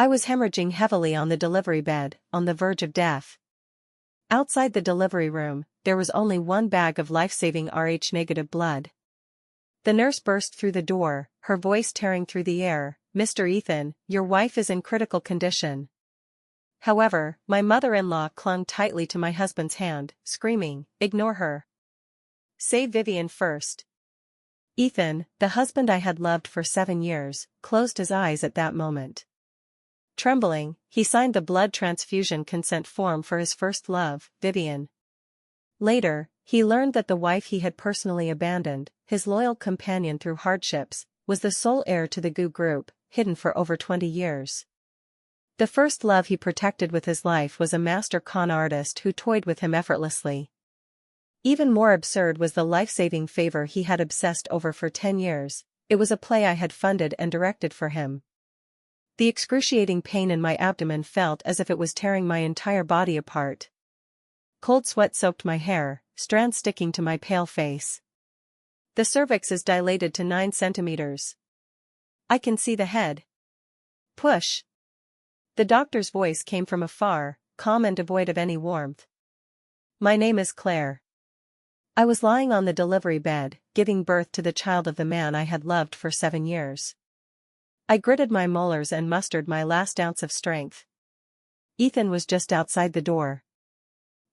I was hemorrhaging heavily on the delivery bed, on the verge of death. Outside the delivery room, there was only one bag of life-saving Rh-negative blood. The nurse burst through the door, her voice tearing through the air. "Mr. Ethan, your wife is in critical condition." However, my mother-in-law clung tightly to my husband's hand, screaming, "Ignore her. Save Vivian first." Ethan, the husband I had loved for 7 years, closed his eyes at that moment. Trembling, he signed the blood transfusion consent form for his first love, Vivian. Later, he learned that the wife he had personally abandoned, his loyal companion through hardships, was the sole heir to the GU group, hidden for over 20 years. The first love he protected with his life was a master con artist who toyed with him effortlessly. Even more absurd was the life-saving favor he had obsessed over for 10 years. It was a play I had funded and directed for him. The excruciating pain in my abdomen felt as if it was tearing my entire body apart. Cold sweat soaked my hair, strands sticking to my pale face. The cervix is dilated to 9 centimeters. I can see the head. Push. The doctor's voice came from afar, calm and devoid of any warmth. My name is Claire. I was lying on the delivery bed, giving birth to the child of the man I had loved for 7 years. I gritted my molars and mustered my last ounce of strength. Ethan was just outside the door.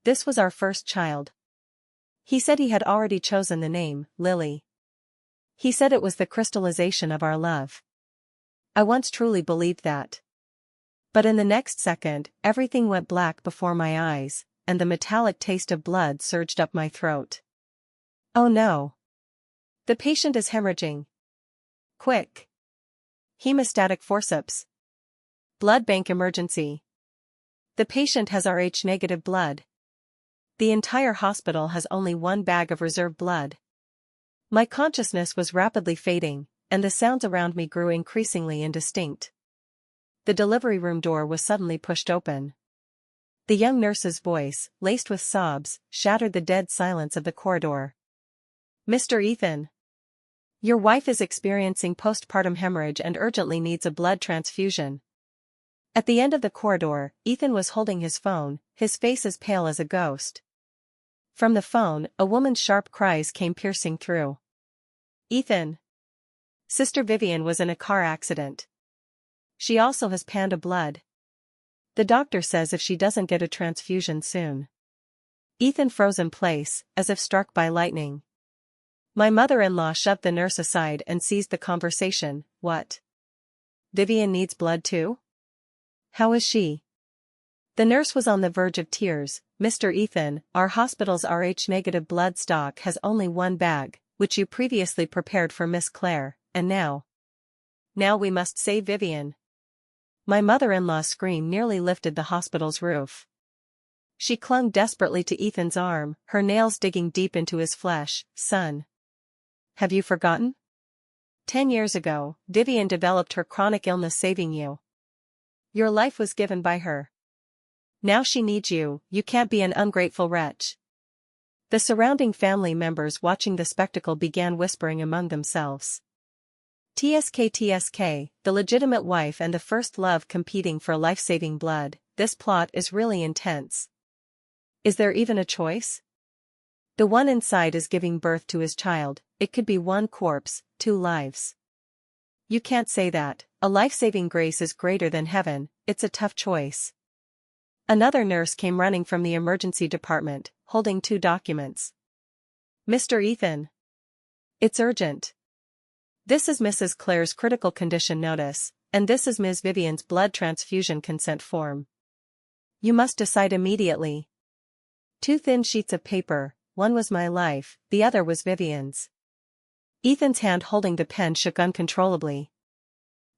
This was our first child. He said he had already chosen the name, Lily. He said it was the crystallization of our love. I once truly believed that. But in the next second, everything went black before my eyes, and the metallic taste of blood surged up my throat. Oh no. The patient is hemorrhaging. Quick. Hemostatic forceps. Blood bank emergency. The patient has Rh-negative blood. The entire hospital has only one bag of reserve blood. My consciousness was rapidly fading, and the sounds around me grew increasingly indistinct. The delivery room door was suddenly pushed open. The young nurse's voice, laced with sobs, shattered the dead silence of the corridor. "Mr. Ethan. Your wife is experiencing postpartum hemorrhage and urgently needs a blood transfusion." At the end of the corridor, Ethan was holding his phone, his face as pale as a ghost. From the phone, a woman's sharp cries came piercing through. "Ethan. Sister Vivian was in a car accident. She also has panda blood. The doctor says if she doesn't get a transfusion soon." Ethan froze in place, as if struck by lightning. My mother-in-law shoved the nurse aside and seized the conversation. "What? Vivian needs blood too? How is she?" The nurse was on the verge of tears. "Mr. Ethan, our hospital's Rh-negative blood stock has only one bag, which you previously prepared for Miss Claire, and now we must save Vivian." My mother-in-law's scream nearly lifted the hospital's roof. She clung desperately to Ethan's arm, her nails digging deep into his flesh. "Son. Have you forgotten? 10 years ago, Vivian developed her chronic illness saving you. Your life was given by her. Now she needs you, you can't be an ungrateful wretch." The surrounding family members watching the spectacle began whispering among themselves. TSK, the legitimate wife and the first love competing for life-saving blood. This plot is really intense. Is there even a choice? The one inside is giving birth to his child. It could be one corpse, 2 lives. You can't say that. A life-saving grace is greater than heaven. It's a tough choice. Another nurse came running from the emergency department, holding 2 documents. "Mr. Ethan. It's urgent. This is Mrs. Claire's critical condition notice, and this is Ms. Vivian's blood transfusion consent form. You must decide immediately." 2 thin sheets of paper, one was my life, the other was Vivian's. Ethan's hand holding the pen shook uncontrollably.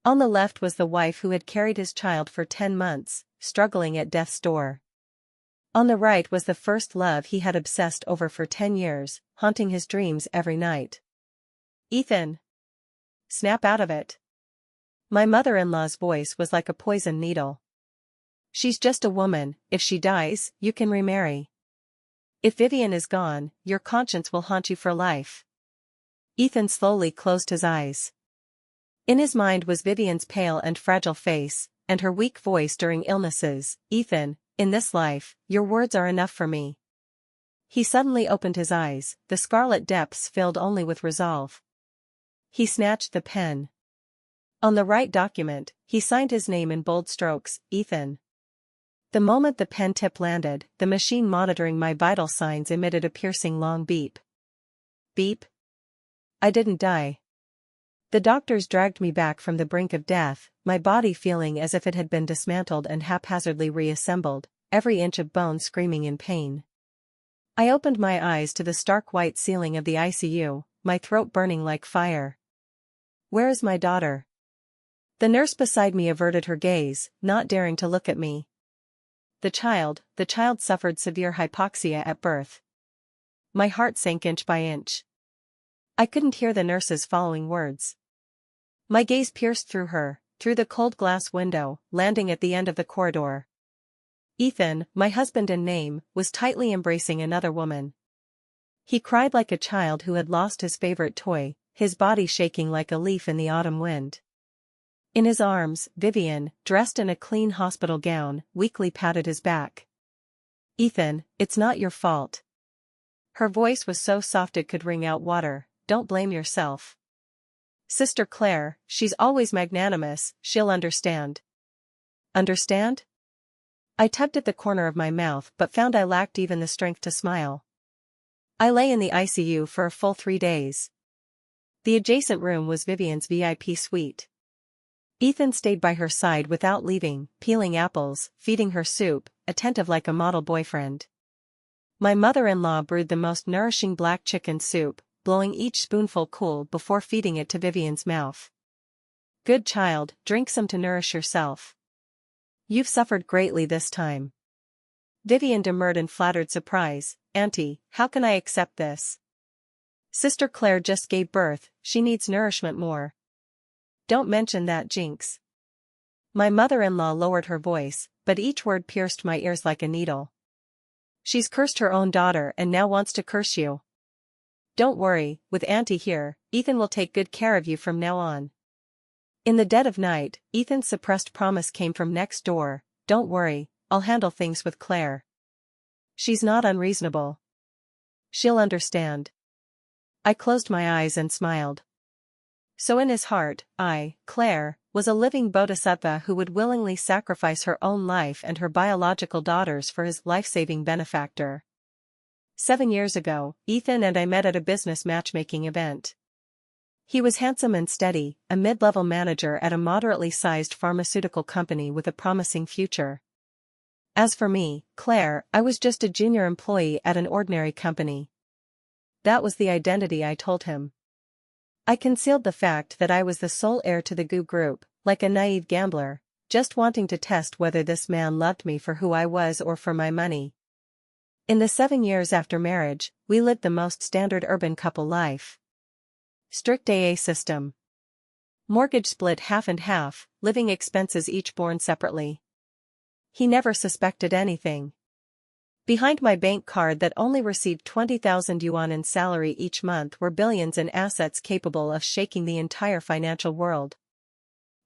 On the left was the wife who had carried his child for 10 months, struggling at death's door. On the right was the first love he had obsessed over for 10 years, haunting his dreams every night. "Ethan. Snap out of it." My mother-in-law's voice was like a poisoned needle. "She's just a woman. If she dies, you can remarry. If Vivian is gone, your conscience will haunt you for life." Ethan slowly closed his eyes. In his mind was Vivian's pale and fragile face, and her weak voice during illnesses, "Ethan, in this life, your words are enough for me." He suddenly opened his eyes, the scarlet depths filled only with resolve. He snatched the pen. On the right document, he signed his name in bold strokes, "Ethan." The moment the pen tip landed, the machine monitoring my vital signs emitted a piercing long beep. Beep. I didn't die. The doctors dragged me back from the brink of death, my body feeling as if it had been dismantled and haphazardly reassembled, every inch of bone screaming in pain. I opened my eyes to the stark white ceiling of the ICU, my throat burning like fire. "Where is my daughter?" The nurse beside me averted her gaze, not daring to look at me. The child suffered severe hypoxia at birth." My heart sank inch by inch. I couldn't hear the nurse's following words. My gaze pierced through her, through the cold glass window, landing at the end of the corridor. Ethan, my husband in name, was tightly embracing another woman. He cried like a child who had lost his favorite toy, his body shaking like a leaf in the autumn wind. In his arms, Vivian, dressed in a clean hospital gown, weakly patted his back. "Ethan, it's not your fault." Her voice was so soft it could wring out water. "Don't blame yourself. Sister Claire, she's always magnanimous, she'll understand." "Understand?" I tugged at the corner of my mouth but found I lacked even the strength to smile. I lay in the ICU for a full 3 days. The adjacent room was Vivian's VIP suite. Ethan stayed by her side without leaving, peeling apples, feeding her soup, attentive like a model boyfriend. My mother-in-law brewed the most nourishing black chicken soup, blowing each spoonful cool before feeding it to Vivian's mouth. "Good child, drink some to nourish yourself. You've suffered greatly this time." Vivian demurred in flattered surprise. "Auntie, how can I accept this? Sister Claire just gave birth, she needs nourishment more." "Don't mention that jinx." My mother-in-law lowered her voice, but each word pierced my ears like a needle. "She's cursed her own daughter and now wants to curse you. Don't worry, with Auntie here, Ethan will take good care of you from now on." In the dead of night, Ethan's suppressed promise came from next door, "Don't worry, I'll handle things with Claire. She's not unreasonable. She'll understand." I closed my eyes and smiled. So in his heart, I, Claire, was a living bodhisattva who would willingly sacrifice her own life and her biological daughter's for his life-saving benefactor. 7 years ago, Ethan and I met at a business matchmaking event. He was handsome and steady, a mid-level manager at a moderately sized pharmaceutical company with a promising future. As for me, Claire, I was just a junior employee at an ordinary company. That was the identity I told him. I concealed the fact that I was the sole heir to the GU Group, like a naive gambler, just wanting to test whether this man loved me for who I was or for my money. In the 7 years after marriage, we lived the most standard urban couple life. Strict AA system. Mortgage split half and half, living expenses each borne separately. He never suspected anything. Behind my bank card that only received 20,000 yuan in salary each month were billions in assets capable of shaking the entire financial world.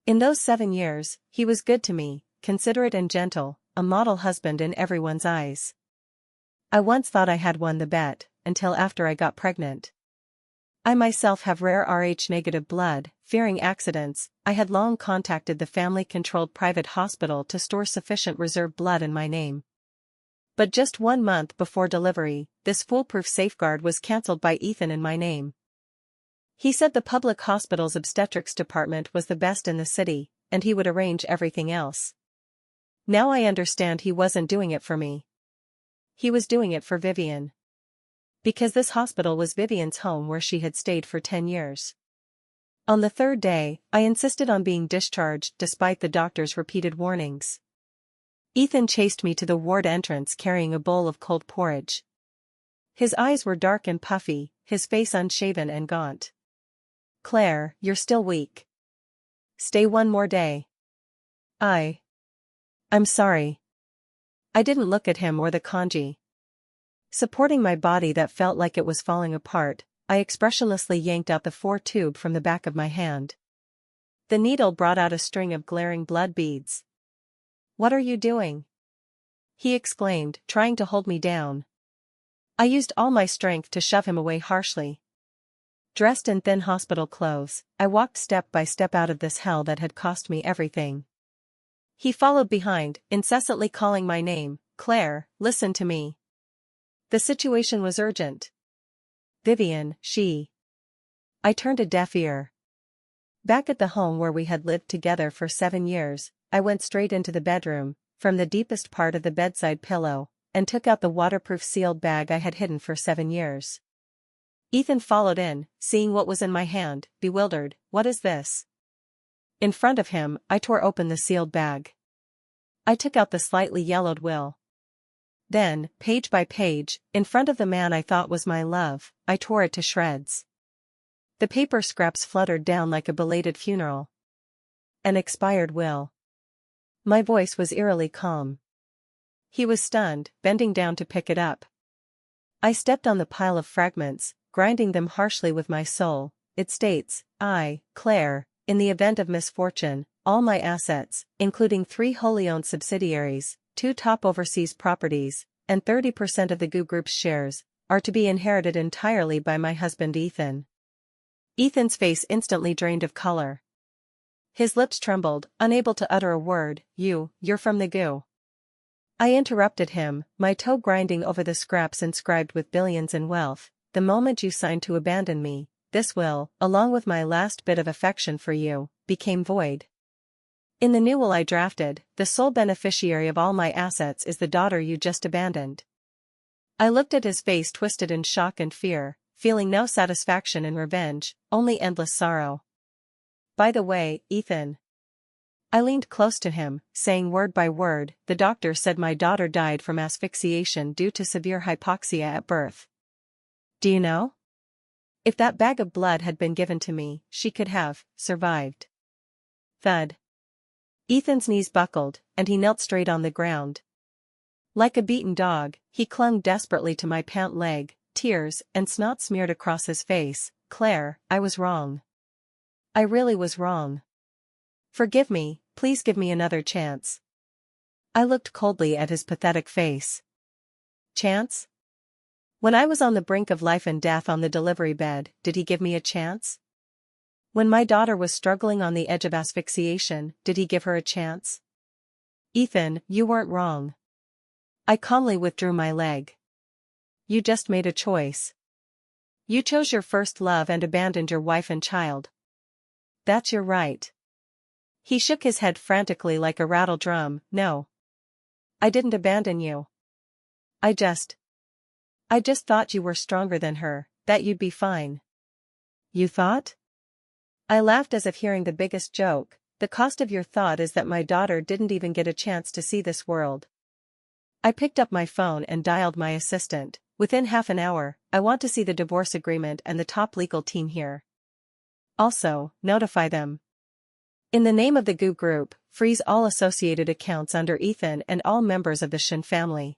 In those 7 years, he was good to me, considerate and gentle, a model husband in everyone's eyes. I once thought I had won the bet, until after I got pregnant. I myself have rare Rh-negative blood. Fearing accidents, I had long contacted the family-controlled private hospital to store sufficient reserve blood in my name. But just 1 month before delivery, this foolproof safeguard was cancelled by Ethan in my name. He said the public hospital's obstetrics department was the best in the city, and he would arrange everything else. Now I understand he wasn't doing it for me. He was doing it for Vivian. Because this hospital was Vivian's home where she had stayed for 10 years. On the 3rd day, I insisted on being discharged despite the doctor's repeated warnings. Ethan chased me to the ward entrance carrying a bowl of cold porridge. His eyes were dark and puffy, his face unshaven and gaunt. "Claire, you're still weak. Stay 1 more day." I'm sorry." I didn't look at him or the kanji. Supporting my body that felt like it was falling apart, I expressionlessly yanked out the 4 tube from the back of my hand. The needle brought out a string of glaring blood beads. What are you doing? He exclaimed, trying to hold me down. I used all my strength to shove him away harshly. Dressed in thin hospital clothes, I walked step by step out of this hell that had cost me everything. He followed behind, incessantly calling my name. Claire, listen to me. The situation was urgent. Vivian, I turned a deaf ear. Back at the home where we had lived together for 7 years, I went straight into the bedroom, from the deepest part of the bedside pillow, and took out the waterproof sealed bag I had hidden for 7 years. Ethan followed in, seeing what was in my hand, bewildered. What is this? In front of him, I tore open the sealed bag. I took out the slightly yellowed will. Then, page by page, in front of the man I thought was my love, I tore it to shreds. The paper scraps fluttered down like a belated funeral. An expired will. My voice was eerily calm. He was stunned, bending down to pick it up. I stepped on the pile of fragments, grinding them harshly with my soul. It states, Claire, in the event of misfortune, all my assets, including 3 wholly owned subsidiaries, 2 top overseas properties, and 30% of the GU Group's shares, are to be inherited entirely by my husband Ethan. Ethan's face instantly drained of color. His lips trembled, unable to utter a word. You're from the GU. I interrupted him, my toe grinding over the scraps inscribed with billions in wealth. The moment you signed to abandon me, this will, along with my last bit of affection for you, became void. In the new will I drafted, the sole beneficiary of all my assets is the daughter you just abandoned. I looked at his face twisted in shock and fear, feeling no satisfaction in revenge, only endless sorrow. By the way, Ethan. I leaned close to him, saying word by word, the doctor said my daughter died from asphyxiation due to severe hypoxia at birth. Do you know? If that bag of blood had been given to me, she could have survived. Thud. Ethan's knees buckled, and he knelt straight on the ground. Like a beaten dog, he clung desperately to my pant leg, tears and snot smeared across his face. Claire, I was wrong. I really was wrong. Forgive me, please give me another chance. I looked coldly at his pathetic face. Chance? When I was on the brink of life and death on the delivery bed, did he give me a chance? When my daughter was struggling on the edge of asphyxiation, did he give her a chance? Ethan, you weren't wrong. I calmly withdrew my leg. You just made a choice. You chose your first love and abandoned your wife and child. That's your right. He shook his head frantically like a rattle drum. No. I didn't abandon you. I just thought you were stronger than her, that you'd be fine. You thought? I laughed as if hearing the biggest joke. The cost of your thought is that my daughter didn't even get a chance to see this world. I picked up my phone and dialed my assistant. Within half an hour, I want to see the divorce agreement and the top legal team here. Also, notify them. In the name of the GU Group, freeze all associated accounts under Ethan and all members of the Shin family.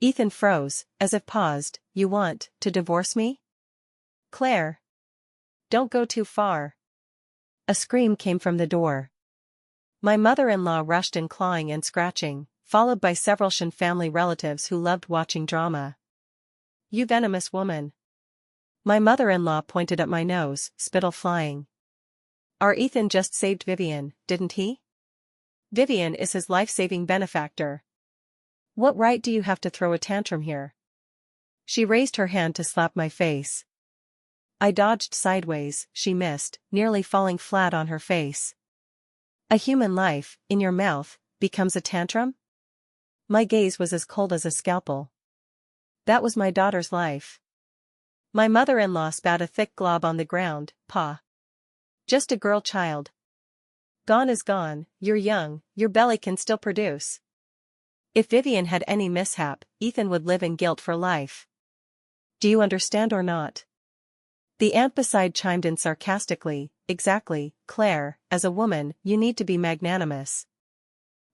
Ethan froze, as if paused. You want to divorce me? Claire. Don't go too far. A scream came from the door. My mother-in-law rushed in clawing and scratching, followed by several Shin family relatives who loved watching drama. You venomous woman. My mother-in-law pointed at my nose, spittle flying. Our Ethan just saved Vivian, didn't he? Vivian is his life-saving benefactor. What right do you have to throw a tantrum here? She raised her hand to slap my face. I dodged sideways, she missed, nearly falling flat on her face. A human life, in your mouth, becomes a tantrum? My gaze was as cold as a scalpel. That was my daughter's life. My mother-in-law spat a thick glob on the ground. Pa. Just a girl child. Gone is gone, you're young, your belly can still produce. If Vivian had any mishap, Ethan would live in guilt for life. Do you understand or not? The aunt beside chimed in sarcastically. Exactly, Claire, as a woman, you need to be magnanimous.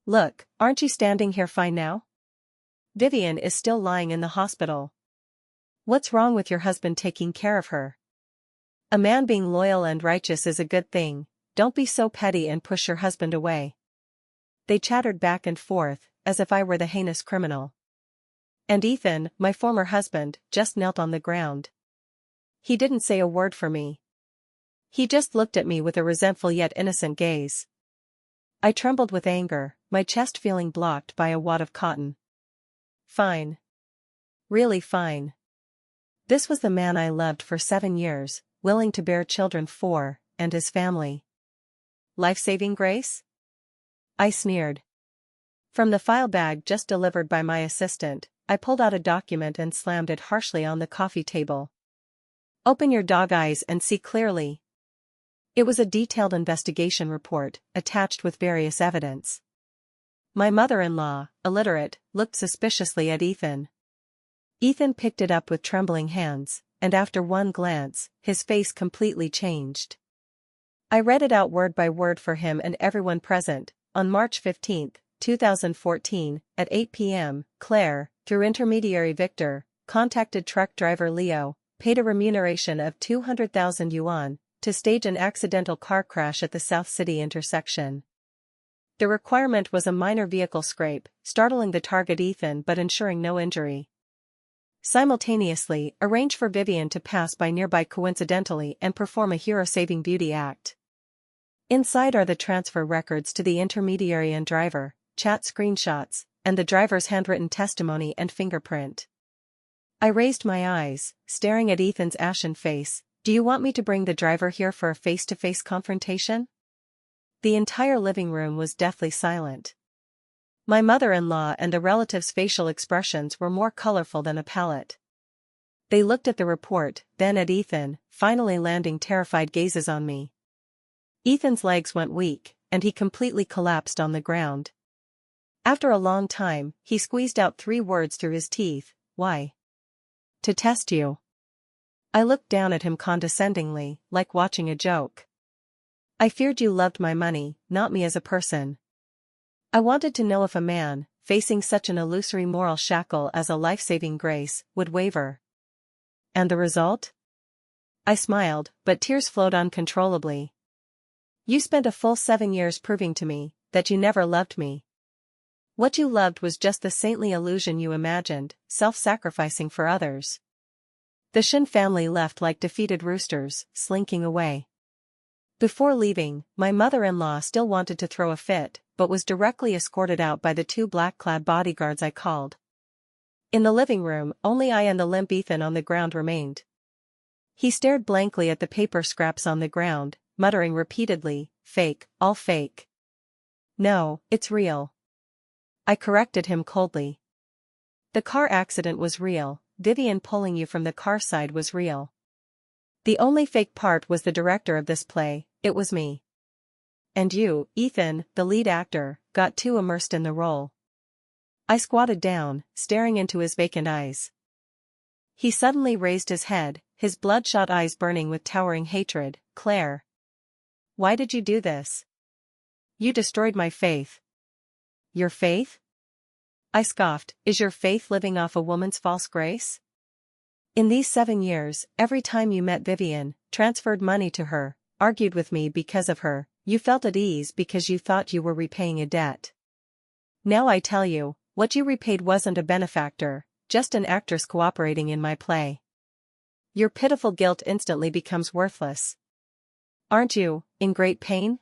Look, aren't you standing here fine now? Vivian is still lying in the hospital. What's wrong with your husband taking care of her? A man being loyal and righteous is a good thing. Don't be so petty and push your husband away. They chattered back and forth, as if I were the heinous criminal. And Ethan, my former husband, just knelt on the ground. He didn't say a word for me. He just looked at me with a resentful yet innocent gaze. I trembled with anger, my chest feeling blocked by a wad of cotton. Fine. Really fine. This was the man I loved for 7 years, willing to bear children for, and his family. Life-saving grace? I sneered. From the file bag just delivered by my assistant, I pulled out a document and slammed it harshly on the coffee table. Open your dog eyes and see clearly. It was a detailed investigation report, attached with various evidence. My mother-in-law, illiterate, looked suspiciously at Ethan. Ethan picked it up with trembling hands, and after one glance, his face completely changed. I read it out word by word for him and everyone present. On March 15, 2014, at 8 p.m., Claire, through intermediary Victor, contacted truck driver Leo, paid a remuneration of 200,000 yuan, to stage an accidental car crash at the South City intersection. The requirement was a minor vehicle scrape, startling the target Ethan but ensuring no injury. Simultaneously, arrange for Vivian to pass by nearby coincidentally and perform a hero-saving beauty act. Inside are the transfer records to the intermediary and driver, chat screenshots, and the driver's handwritten testimony and fingerprint. I raised my eyes, staring at Ethan's ashen face. Do you want me to bring the driver here for a face-to-face confrontation? The entire living room was deathly silent. My mother-in-law and the relatives' facial expressions were more colorful than a palette. They looked at the report, then at Ethan, finally landing terrified gazes on me. Ethan's legs went weak, and he completely collapsed on the ground. After a long time, he squeezed out 3 words through his teeth. Why? To test you. I looked down at him condescendingly, like watching a joke. I feared you loved my money, not me as a person. I wanted to know if a man, facing such an illusory moral shackle as a life-saving grace, would waver. And the result? I smiled, but tears flowed uncontrollably. You spent a full 7 years proving to me that you never loved me. What you loved was just the saintly illusion you imagined, self-sacrificing for others. The Shin family left like defeated roosters, slinking away. Before leaving, my mother-in-law still wanted to throw a fit, but was directly escorted out by the 2 black-clad bodyguards I called. In the living room, only I and the limp Ethan on the ground remained. He stared blankly at the paper scraps on the ground, muttering repeatedly, "Fake, all fake." "No, it's real." I corrected him coldly. "The car accident was real. Vivian pulling you from the car side was real. The only fake part was the director of this play, it was me. And you, Ethan, the lead actor, got too immersed in the role." I squatted down, staring into his vacant eyes. He suddenly raised his head, his bloodshot eyes burning with towering hatred. "Claire. Why did you do this? You destroyed my faith." "Your faith?" I scoffed. "Is your faith living off a woman's false grace? In these 7 years, every time you met Vivian, transferred money to her, argued with me because of her, you felt at ease because you thought you were repaying a debt. Now I tell you, what you repaid wasn't a benefactor, just an actress cooperating in my play. Your pitiful guilt instantly becomes worthless. Aren't you, in great pain?"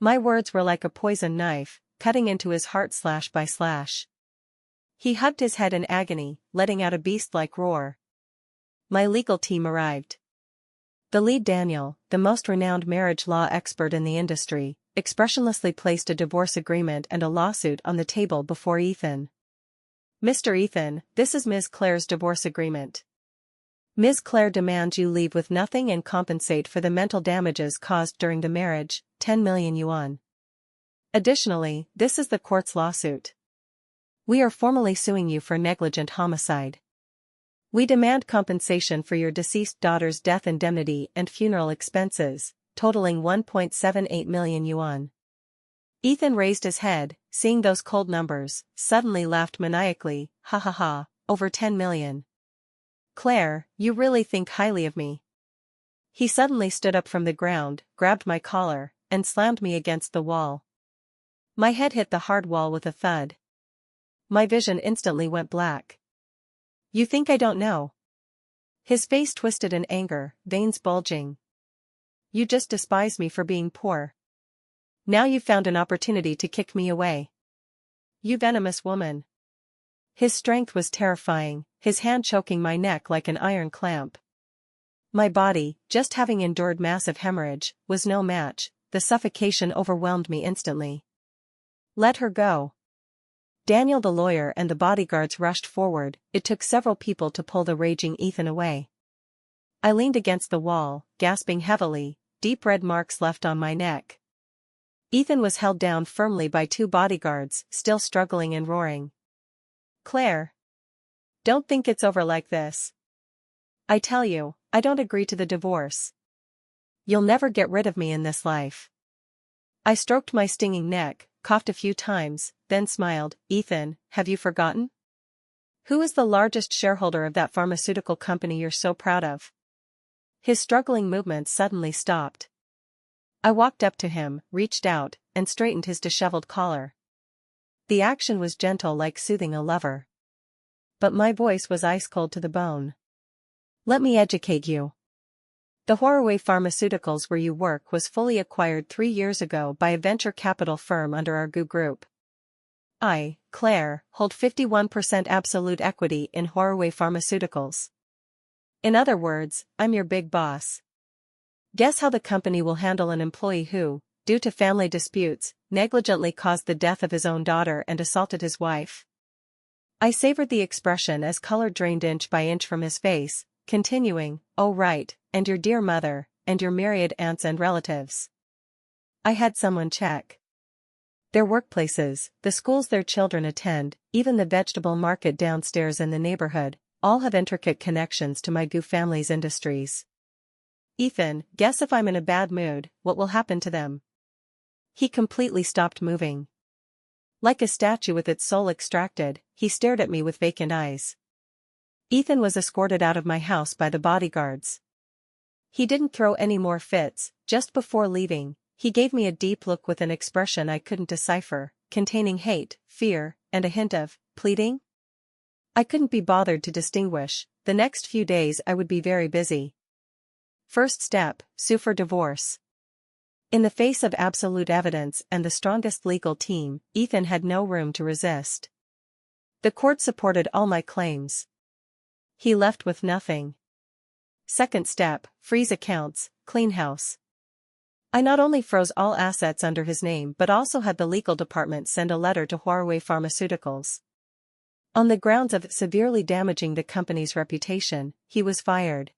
My words were like a poison knife, cutting into his heart slash by slash. He hugged his head in agony, letting out a beast-like roar. My legal team arrived. The lead Daniel, the most renowned marriage law expert in the industry, expressionlessly placed a divorce agreement and a lawsuit on the table before Ethan. "Mr. Ethan, this is Ms. Claire's divorce agreement. Ms. Claire demands you leave with nothing and compensate for the mental damages caused during the marriage, 10 million yuan. Additionally, this is the court's lawsuit. We are formally suing you for negligent homicide. We demand compensation for your deceased daughter's death indemnity and funeral expenses, totaling 1.78 million yuan. Ethan raised his head, seeing those cold numbers, suddenly laughed maniacally, "Ha ha ha, over 10 million. Claire, you really think highly of me." He suddenly stood up from the ground, grabbed my collar, and slammed me against the wall. My head hit the hard wall with a thud. My vision instantly went black. You think I don't know? His face twisted in anger, veins bulging. You just despise me for being poor. Now you've found an opportunity to kick me away. You venomous woman. His strength was terrifying, his hand choking my neck like an iron clamp. My body, just having endured massive hemorrhage, was no match. The suffocation overwhelmed me instantly. Let her go. Daniel the lawyer and the bodyguards rushed forward. It took several people to pull the raging Ethan away. I leaned against the wall, gasping heavily, deep red marks left on my neck. Ethan was held down firmly by two bodyguards, still struggling and roaring. Claire. Don't think it's over like this. I tell you, I don't agree to the divorce. You'll never get rid of me in this life. I stroked my stinging neck, coughed a few times, then smiled. Ethan, have you forgotten? Who is the largest shareholder of that pharmaceutical company you're so proud of? His struggling movements suddenly stopped. I walked up to him, reached out, and straightened his disheveled collar. The action was gentle like soothing a lover. But my voice was ice-cold to the bone. Let me educate you. The Huawei Pharmaceuticals where you work was fully acquired 3 years ago by a venture capital firm under our group. I, Claire, hold 51% absolute equity in Huawei Pharmaceuticals. In other words, I'm your big boss. Guess how the company will handle an employee who, due to family disputes, negligently caused the death of his own daughter and assaulted his wife? I savored the expression as color drained inch by inch from his face, continuing, oh right, and your dear mother, and your myriad aunts and relatives. I had someone check their workplaces, the schools their children attend, even the vegetable market downstairs in the neighborhood, all have intricate connections to my Gu family's industries. Ethan, guess if I'm in a bad mood, what will happen to them? He completely stopped moving. Like a statue with its soul extracted, he stared at me with vacant eyes. Ethan was escorted out of my house by the bodyguards. He didn't throw any more fits. Just before leaving, he gave me a deep look with an expression I couldn't decipher, containing hate, fear, and a hint of pleading. I couldn't be bothered to distinguish. The next few days I would be very busy. First step, sue for divorce. In the face of absolute evidence and the strongest legal team, Ethan had no room to resist. The court supported all my claims. He left with nothing. Second step, freeze accounts, clean house. I not only froze all assets under his name but also had the legal department send a letter to Huawei Pharmaceuticals. On the grounds of severely damaging the company's reputation, he was fired.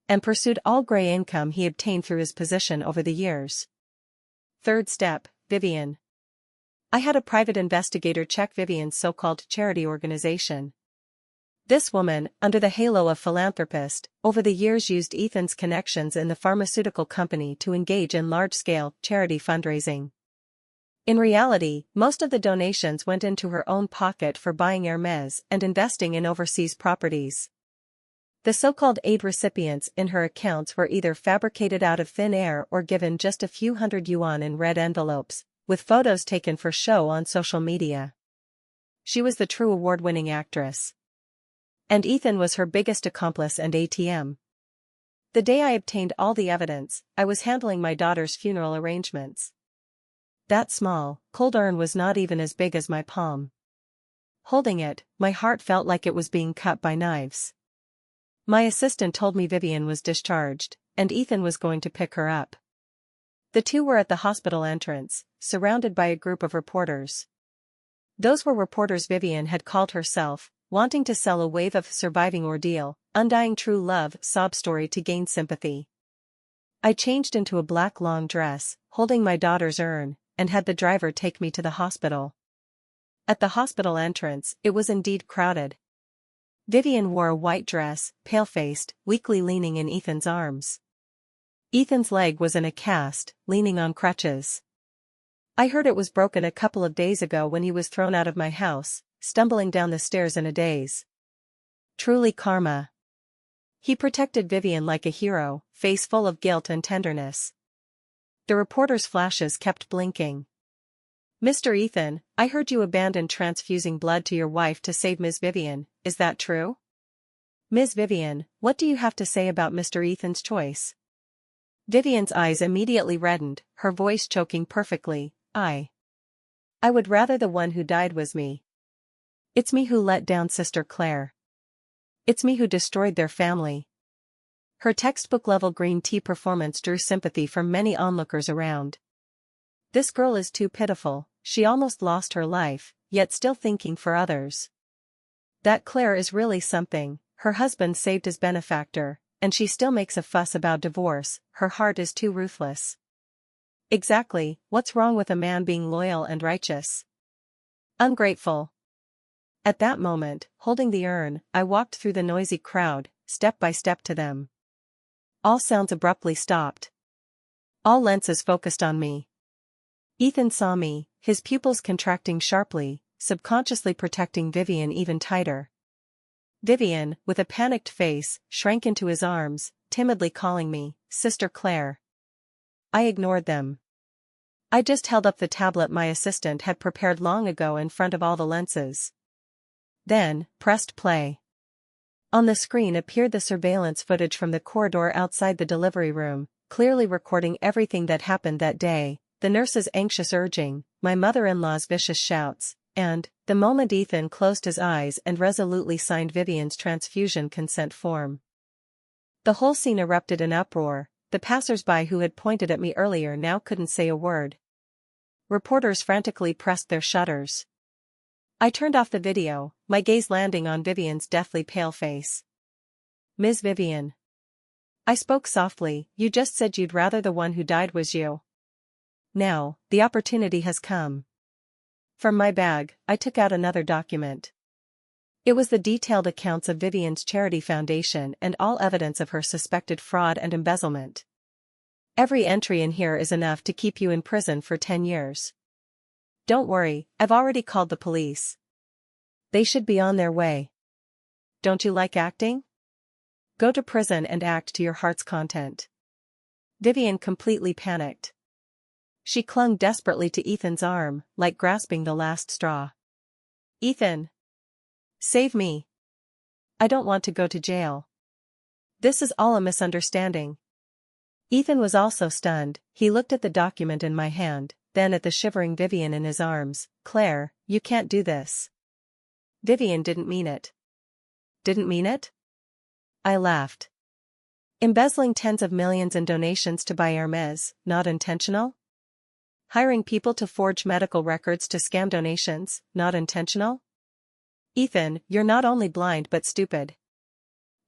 And pursued all gray income he obtained through his position over the years. Third step, Vivian. I had a private investigator check Vivian's so-called charity organization. This woman, under the halo of philanthropist, over the years used Ethan's connections in the pharmaceutical company to engage in large-scale charity fundraising. In reality, most of the donations went into her own pocket for buying Hermes and investing in overseas properties. The so-called aid recipients in her accounts were either fabricated out of thin air or given just a few hundred yuan in red envelopes, with photos taken for show on social media. She was the true award-winning actress. And Ethan was her biggest accomplice and ATM. The day I obtained all the evidence, I was handling my daughter's funeral arrangements. That small, cold urn was not even as big as my palm. Holding it, my heart felt like it was being cut by knives. My assistant told me Vivian was discharged, and Ethan was going to pick her up. The two were at the hospital entrance, surrounded by a group of reporters. Those were reporters Vivian had called herself, wanting to sell a wave of surviving ordeal, undying true love sob story to gain sympathy. I changed into a black long dress, holding my daughter's urn, and had the driver take me to the hospital. At the hospital entrance, it was indeed crowded. Vivian wore a white dress, pale-faced, weakly leaning in Ethan's arms. Ethan's leg was in a cast, leaning on crutches. I heard it was broken a couple of days ago when he was thrown out of my house, stumbling down the stairs in a daze. Truly karma. He protected Vivian like a hero, face full of guilt and tenderness. The reporter's flashes kept blinking. Mr. Ethan, I heard you abandoned transfusing blood to your wife to save Ms. Vivian, is that true? Ms. Vivian, what do you have to say about Mr. Ethan's choice? Vivian's eyes immediately reddened, her voice choking perfectly. I would rather the one who died was me. It's me who let down Sister Claire. It's me who destroyed their family. Her textbook-level green tea performance drew sympathy from many onlookers around. This girl is too pitiful, she almost lost her life, yet still thinking for others. That Claire is really something, her husband saved his benefactor, and she still makes a fuss about divorce, her heart is too ruthless. Exactly, what's wrong with a man being loyal and righteous? Ungrateful. At that moment, holding the urn, I walked through the noisy crowd, step by step to them. All sounds abruptly stopped. All lenses focused on me. Ethan saw me, his pupils contracting sharply, subconsciously protecting Vivian even tighter. Vivian, with a panicked face, shrank into his arms, timidly calling me, Sister Claire. I ignored them. I just held up the tablet my assistant had prepared long ago in front of all the lenses. Then, pressed play. On the screen appeared the surveillance footage from the corridor outside the delivery room, clearly recording everything that happened that day, the nurse's anxious urging, my mother-in-law's vicious shouts, and, the moment Ethan closed his eyes and resolutely signed Vivian's transfusion consent form. The whole scene erupted in uproar, the passers-by who had pointed at me earlier now couldn't say a word. Reporters frantically pressed their shutters. I turned off the video, my gaze landing on Vivian's deathly pale face. Ms. Vivian. I spoke softly, you just said you'd rather the one who died was you. Now, the opportunity has come. From my bag, I took out another document. It was the detailed accounts of Vivian's charity foundation and all evidence of her suspected fraud and embezzlement. Every entry in here is enough to keep you in prison for 10 years. Don't worry, I've already called the police. They should be on their way. Don't you like acting? Go to prison and act to your heart's content. Vivian completely panicked. She clung desperately to Ethan's arm, like grasping the last straw. Ethan! Save me! I don't want to go to jail. This is all a misunderstanding. Ethan was also stunned, he looked at the document in my hand, then at the shivering Vivian in his arms. Claire, you can't do this. Vivian didn't mean it. Didn't mean it? I laughed. Embezzling tens of millions in donations to buy Hermes, not intentional? Hiring people to forge medical records to scam donations, not intentional? Ethan, you're not only blind but stupid.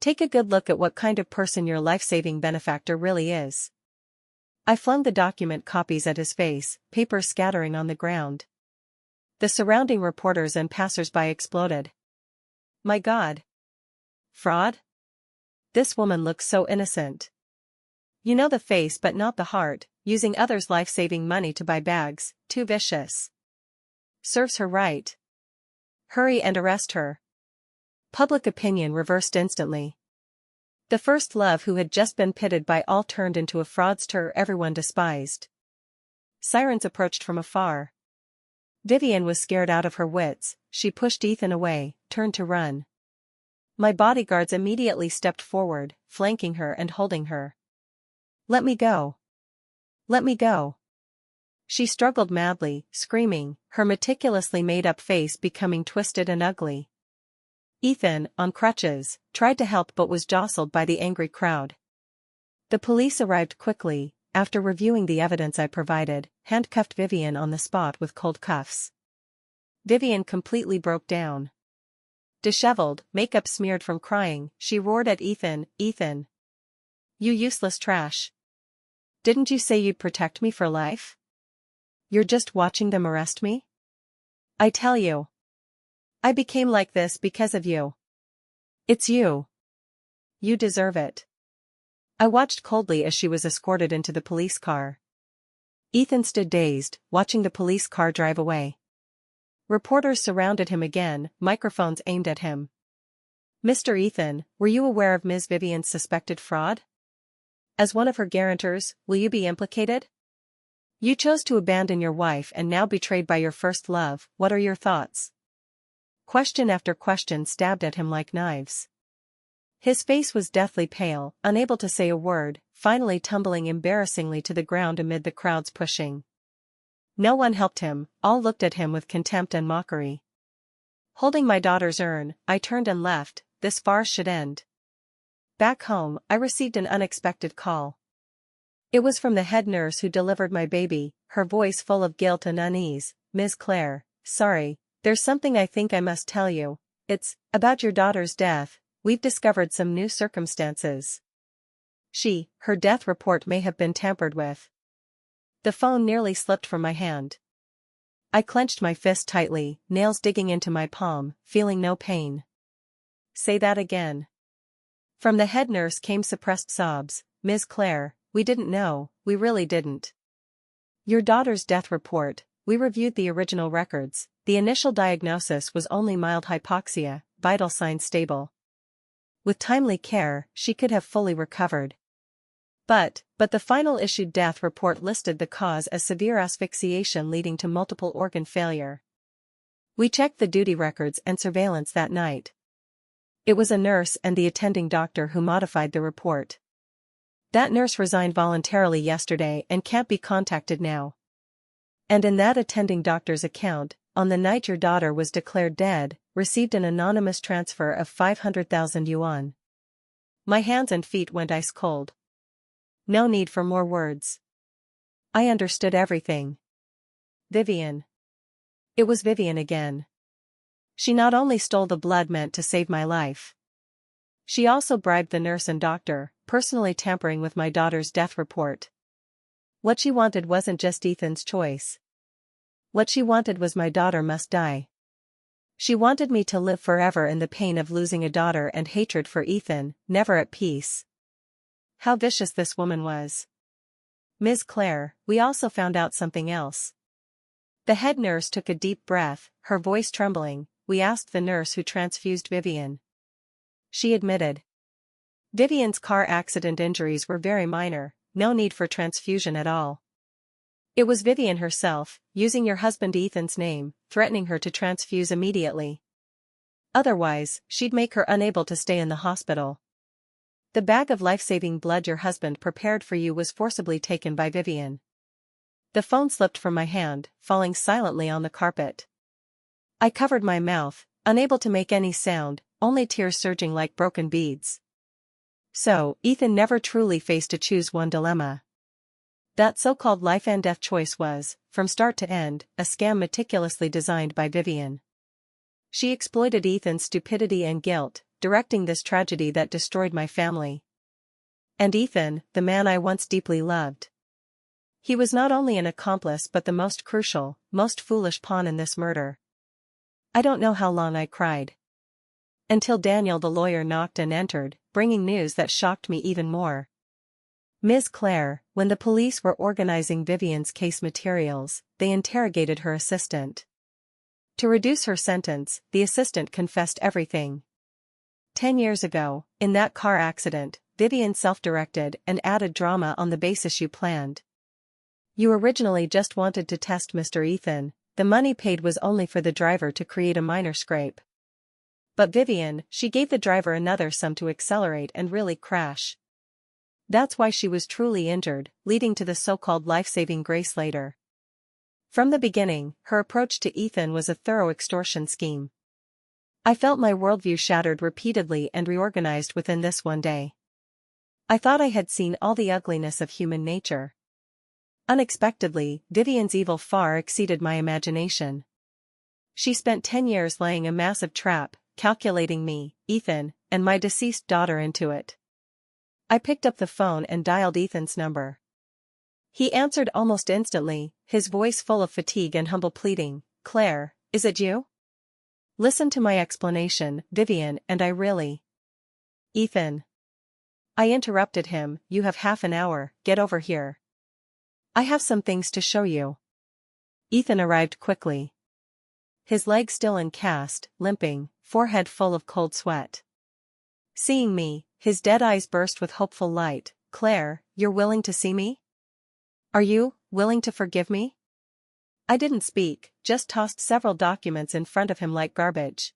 Take a good look at what kind of person your life-saving benefactor really is. I flung the document copies at his face, paper scattering on the ground. The surrounding reporters and passers-by exploded. My God! Fraud? This woman looks so innocent. You know the face but not the heart, using others' life-saving money to buy bags, too vicious. Serves her right. Hurry and arrest her. Public opinion reversed instantly. The first love who had just been pitted by all turned into a fraudster everyone despised. Sirens approached from afar. Vivian was scared out of her wits, she pushed Ethan away, turned to run. My bodyguards immediately stepped forward, flanking her and holding her. Let me go. Let me go. She struggled madly, screaming, her meticulously made-up face becoming twisted and ugly. Ethan, on crutches, tried to help but was jostled by the angry crowd. The police arrived quickly, after reviewing the evidence I provided, handcuffed Vivian on the spot with cold cuffs. Vivian completely broke down. Disheveled, makeup smeared from crying, she roared at Ethan, Ethan! You useless trash! Didn't you say you'd protect me for life? You're just watching them arrest me? I tell you. I became like this because of you. It's you. You deserve it. I watched coldly as she was escorted into the police car. Ethan stood dazed, watching the police car drive away. Reporters surrounded him again, microphones aimed at him. Mr. Ethan, were you aware of Ms. Vivian's suspected fraud? As one of her guarantors, will you be implicated? You chose to abandon your wife and now betrayed by your first love, what are your thoughts? Question after question stabbed at him like knives. His face was deathly pale, unable to say a word, finally tumbling embarrassingly to the ground amid the crowd's pushing. No one helped him, all looked at him with contempt and mockery. Holding my daughter's urn, I turned and left. This farce should end. Back home, I received an unexpected call. It was from the head nurse who delivered my baby, her voice full of guilt and unease. Ms. Claire, sorry, there's something I think I must tell you. It's about your daughter's death. We've discovered some new circumstances. Her death report may have been tampered with. The phone nearly slipped from my hand. I clenched my fist tightly, nails digging into my palm, feeling no pain. Say that again. From the head nurse came suppressed sobs. Ms. Claire, we didn't know, we really didn't. Your daughter's death report, we reviewed the original records. The initial diagnosis was only mild hypoxia, vital signs stable. With timely care, she could have fully recovered. But the final issued death report listed the cause as severe asphyxiation leading to multiple organ failure. We checked the duty records and surveillance that night. It was a nurse and the attending doctor who modified the report. That nurse resigned voluntarily yesterday and can't be contacted now. And in that attending doctor's account, on the night your daughter was declared dead, received an anonymous transfer of 500,000 yuan. My hands and feet went ice cold. No need for more words. I understood everything. Vivian. It was Vivian again. She not only stole the blood meant to save my life. She also bribed the nurse and doctor, personally tampering with my daughter's death report. What she wanted wasn't just Ethan's choice. What she wanted was my daughter must die. She wanted me to live forever in the pain of losing a daughter and hatred for Ethan, never at peace. How vicious this woman was. Ms. Claire, we also found out something else. The head nurse took a deep breath, her voice trembling. We asked the nurse who transfused Vivian. She admitted. Vivian's car accident injuries were very minor, no need for transfusion at all. It was Vivian herself, using your husband Ethan's name, threatening her to transfuse immediately. Otherwise, she'd make her unable to stay in the hospital. The bag of life-saving blood your husband prepared for you was forcibly taken by Vivian. The phone slipped from my hand, falling silently on the carpet. I covered my mouth, unable to make any sound, only tears surging like broken beads. So, Ethan never truly faced a choose one dilemma. That so-called life and death choice was, from start to end, a scam meticulously designed by Vivian. She exploited Ethan's stupidity and guilt, directing this tragedy that destroyed my family. And Ethan, the man I once deeply loved. He was not only an accomplice but the most crucial, most foolish pawn in this murder. I don't know how long I cried. Until Daniel the lawyer knocked and entered, bringing news that shocked me even more. Ms. Claire, when the police were organizing Vivian's case materials, they interrogated her assistant. To reduce her sentence, the assistant confessed everything. 10 years ago, in that car accident, Vivian self-directed and added drama on the basis you planned. You originally just wanted to test Mr. Ethan, the money paid was only for the driver to create a minor scrape. But Vivian, she gave the driver another sum to accelerate and really crash. That's why she was truly injured, leading to the so-called life-saving grace later. From the beginning, her approach to Ethan was a thorough extortion scheme. I felt my worldview shattered repeatedly and reorganized within this one day. I thought I had seen all the ugliness of human nature. Unexpectedly, Vivian's evil far exceeded my imagination. She spent 10 years laying a massive trap, calculating me, Ethan, and my deceased daughter into it. I picked up the phone and dialed Ethan's number. He answered almost instantly, his voice full of fatigue and humble pleading. Claire, is it you? Listen to my explanation, Vivian, and I really. Ethan. I interrupted him, you have half an hour, get over here. I have some things to show you. Ethan arrived quickly. His legs still in cast, limping, forehead full of cold sweat. Seeing me, his dead eyes burst with hopeful light. Claire, you're willing to see me? Are you, willing to forgive me? I didn't speak, just tossed several documents in front of him like garbage.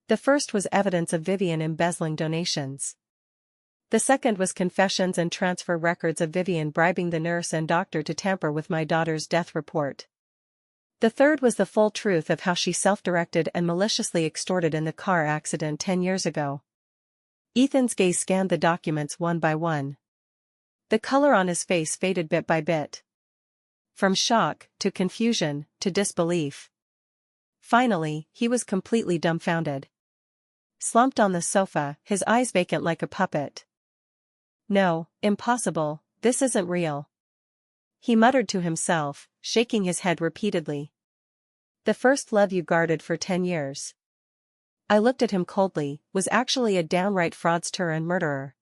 The first was evidence of Vivian embezzling donations. The second was confessions and transfer records of Vivian bribing the nurse and doctor to tamper with my daughter's death report. The third was the full truth of how she self-directed and maliciously extorted in the car accident 10 years ago. Ethan's gaze scanned the documents one by one. The color on his face faded bit by bit. From shock, to confusion, to disbelief. Finally, he was completely dumbfounded. Slumped on the sofa, his eyes vacant like a puppet. "No, impossible, this isn't real," he muttered to himself, shaking his head repeatedly. "The first love you guarded for 10 years. I looked at him coldly, was actually a downright fraudster and murderer.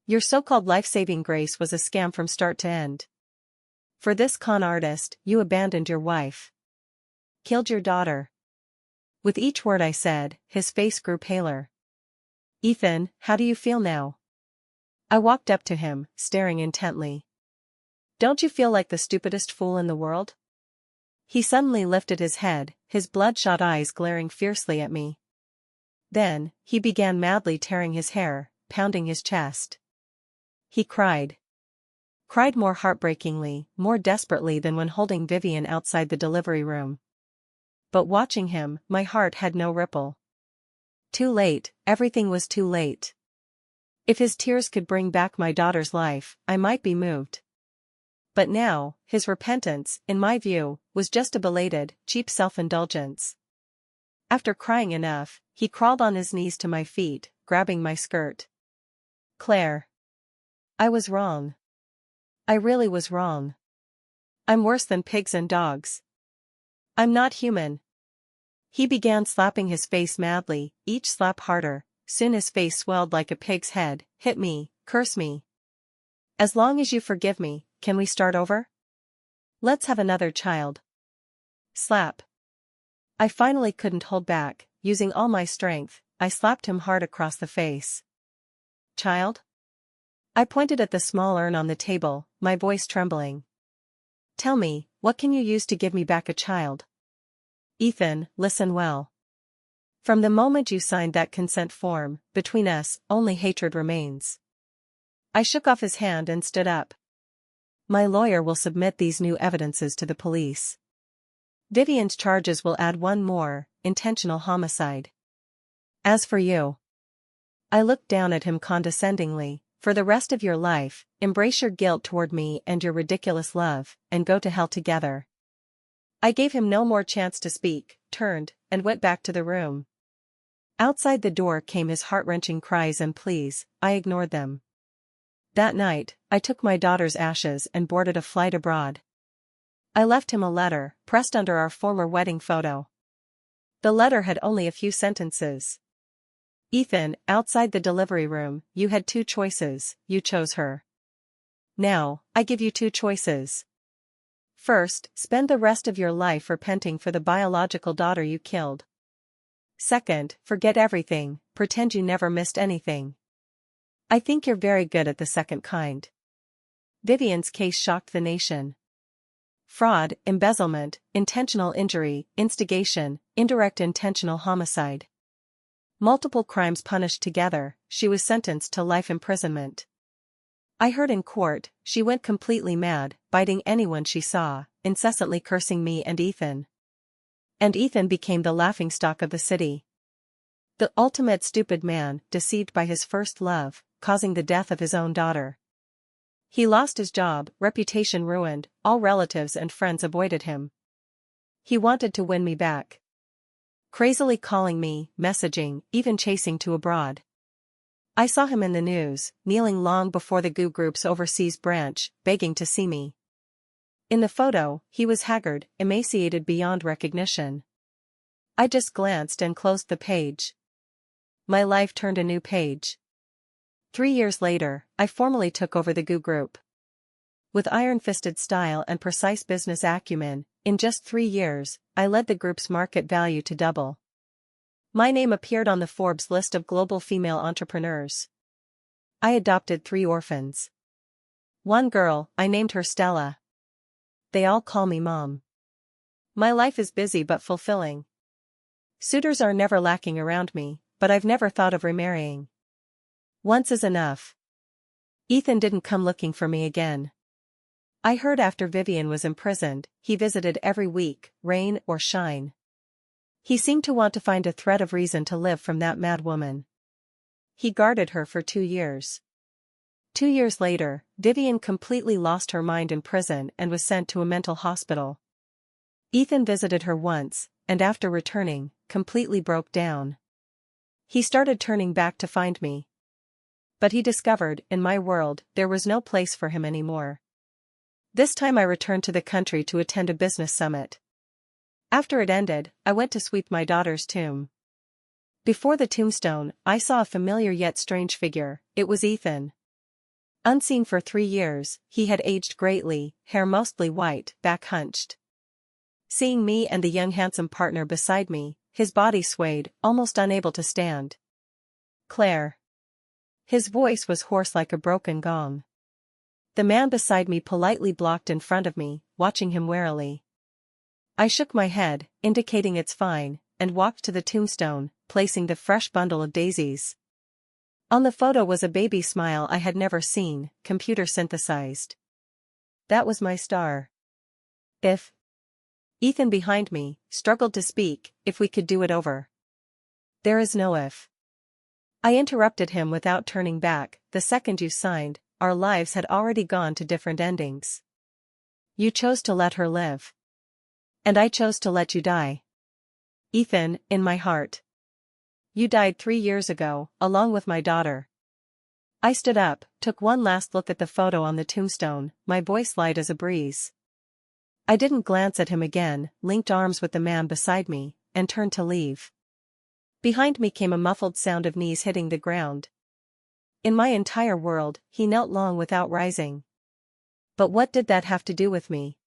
Your so-called life-saving grace was a scam from start to end. For this con artist, you abandoned your wife. Killed your daughter." With each word I said, his face grew paler. "Ethan, how do you feel now?" I walked up to him, staring intently. "Don't you feel like the stupidest fool in the world?" He suddenly lifted his head, his bloodshot eyes glaring fiercely at me. Then, he began madly tearing his hair, pounding his chest. He cried. Cried more heartbreakingly, more desperately than when holding Vivian outside the delivery room. But watching him, my heart had no ripple. Too late, everything was too late. If his tears could bring back my daughter's life, I might be moved. But now, his repentance, in my view, was just a belated, cheap self-indulgence. After crying enough, he crawled on his knees to my feet, grabbing my skirt. "Claire. I was wrong. I really was wrong. I'm worse than pigs and dogs. I'm not human." He began slapping his face madly, each slap harder. Soon his face swelled like a pig's head. "Hit me, curse me. As long as you forgive me, can we start over? Let's have another child." Slap. I finally couldn't hold back. Using all my strength, I slapped him hard across the face. "Child?" I pointed at the small urn on the table, my voice trembling. "Tell me, what can you use to give me back a child? Ethan, listen well. From the moment you signed that consent form, between us, only hatred remains." I shook off his hand and stood up. "My lawyer will submit these new evidences to the police. Vivian's charges will add one more, intentional homicide. As for you," I looked down at him condescendingly, "for the rest of your life, embrace your guilt toward me and your ridiculous love, and go to hell together." I gave him no more chance to speak, turned, and went back to the room. Outside the door came his heart-wrenching cries and pleas. I ignored them. That night, I took my daughter's ashes and boarded a flight abroad. I left him a letter, pressed under our former wedding photo. The letter had only a few sentences. "Ethan, outside the delivery room, you had two choices, you chose her. Now, I give you two choices. First, spend the rest of your life repenting for the biological daughter you killed. Second, forget everything, pretend you never missed anything. I think you're very good at the second kind." Vivian's case shocked the nation. Fraud, embezzlement, intentional injury, instigation, indirect intentional homicide. Multiple crimes punished together, she was sentenced to life imprisonment. I heard in court, she went completely mad, biting anyone she saw, incessantly cursing me and Ethan. And Ethan became the laughingstock of the city. The ultimate stupid man, deceived by his first love, causing the death of his own daughter. He lost his job, reputation ruined, all relatives and friends avoided him. He wanted to win me back. Crazily calling me, messaging, even chasing to abroad. I saw him in the news, kneeling long before the GU Group's overseas branch, begging to see me. In the photo, he was haggard, emaciated beyond recognition. I just glanced and closed the page. My life turned a new page. 3 years later, I formally took over the GU Group. With iron-fisted style and precise business acumen, in just 3 years, I led the group's market value to double. My name appeared on the Forbes list of global female entrepreneurs. I adopted 3 orphans. One girl, I named her Stella. they all call me Mom. My life is busy but fulfilling. Suitors are never lacking around me, but I've never thought of remarrying. Once is enough. Ethan didn't come looking for me again. I heard after Vivian was imprisoned, he visited every week, rain or shine. He seemed to want to find a thread of reason to live from that mad woman. He guarded her for 2 years. 2 years later, Vivian completely lost her mind in prison and was sent to a mental hospital. Ethan visited her once, and after returning, completely broke down. He started turning back to find me. But he discovered, in my world, there was no place for him anymore. This time I returned to the country to attend a business summit. After it ended, I went to sweep my daughter's tomb. Before the tombstone, I saw a familiar yet strange figure. It was Ethan. Unseen for 3 years, he had aged greatly, hair mostly white, back hunched. Seeing me and the young handsome partner beside me, his body swayed, almost unable to stand. "Claire." His voice was hoarse like a broken gong. The man beside me politely blocked in front of me, watching him warily. I shook my head, indicating it's fine, and walked to the tombstone, placing the fresh bundle of daisies. On the photo was a baby smile I had never seen, computer synthesized. That was my star. If Ethan behind me struggled to speak, if we could do it over. There is no if. I interrupted him without turning back. The second you signed, our lives had already gone to different endings. You chose to let her live. And I chose to let you die. Ethan, in my heart. You died 3 years ago, along with my daughter. I stood up, took one last look at the photo on the tombstone, my voice light as a breeze. I didn't glance at him again, linked arms with the man beside me, and turned to leave. Behind me came a muffled sound of knees hitting the ground. In my entire world, he knelt long without rising. But what did that have to do with me?